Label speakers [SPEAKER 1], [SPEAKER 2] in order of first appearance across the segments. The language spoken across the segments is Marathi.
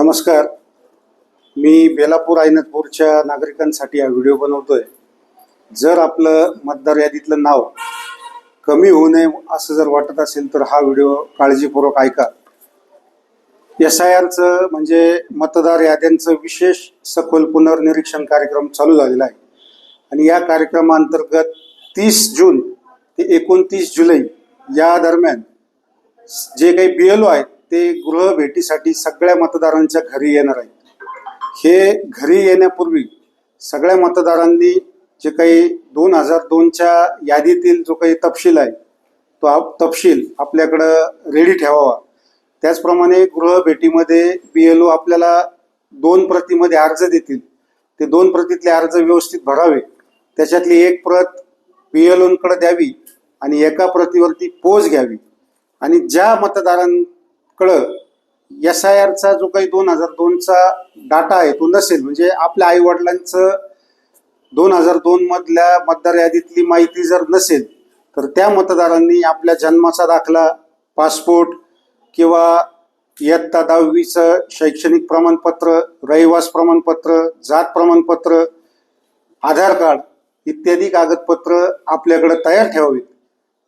[SPEAKER 1] नमस्कार. मी बेलापूर आयनतपूरच्या नागरिकांसाठी हा व्हिडिओ बनवतोय. जर आपलं मतदार यादीतलं नाव कमी होऊ नये असं जर वाटत असेल तर हा व्हिडिओ काळजीपूर्वक ऐका. SIRचं म्हणजे मतदार याद्यांचं विशेष सखोल पुनर्निरीक्षण कार्यक्रम चालू झालेला आहे आणि या कार्यक्रमाअंतर्गत 30 जून ते 29 जुलै या दरम्यान जे काही BLO आहेत ते गृह भेटीसाठी सगळ्या मतदारांच्या घरी येणार आहेत. हे घरी येण्यापूर्वी सगळ्या मतदारांनी जे काही 2002च्या यादीतील जो काही तपशील आहे तो तपशील आपल्याकडं रेडी ठेवावा. त्याचप्रमाणे गृह भेटीमध्ये BLO आपल्याला 2 प्रतीमध्ये अर्ज देतील. ते 2 प्रतीतले अर्ज व्यवस्थित भरावे. त्याच्यातली एक प्रत BLOंकडे द्यावी आणि एका प्रतीवरती पोच घ्यावी. आणि ज्या मतदारांकडं SIRचा जो काही 2002चा डाटा आहे तो नसेल, म्हणजे आपल्या आईवडिलांचं 2002 मधल्या मतदार यादीतली माहिती जर नसेल तर त्या मतदारांनी आपल्या जन्माचा दाखला, पासपोर्ट किंवा इयत्ता 10वीचं शैक्षणिक प्रमाणपत्र, रहिवास प्रमाणपत्र, जात प्रमाणपत्र, आधार कार्ड इत्यादी कागदपत्र आपल्याकडे तयार ठेवावीत.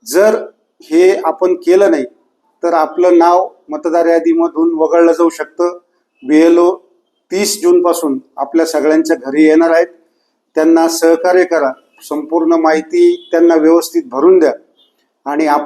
[SPEAKER 1] जर हे आपण केलं नाही तर आपलं नाव मतदार यादीमधून वगळलं जाऊ शकतं. BLO 30 जूनपासून आपल्या सगळ्यांच्या घरी येणार आहेत. त्यांना सहकार्य करा, संपूर्ण माहिती त्यांना व्यवस्थित भरून द्या आणि आपलं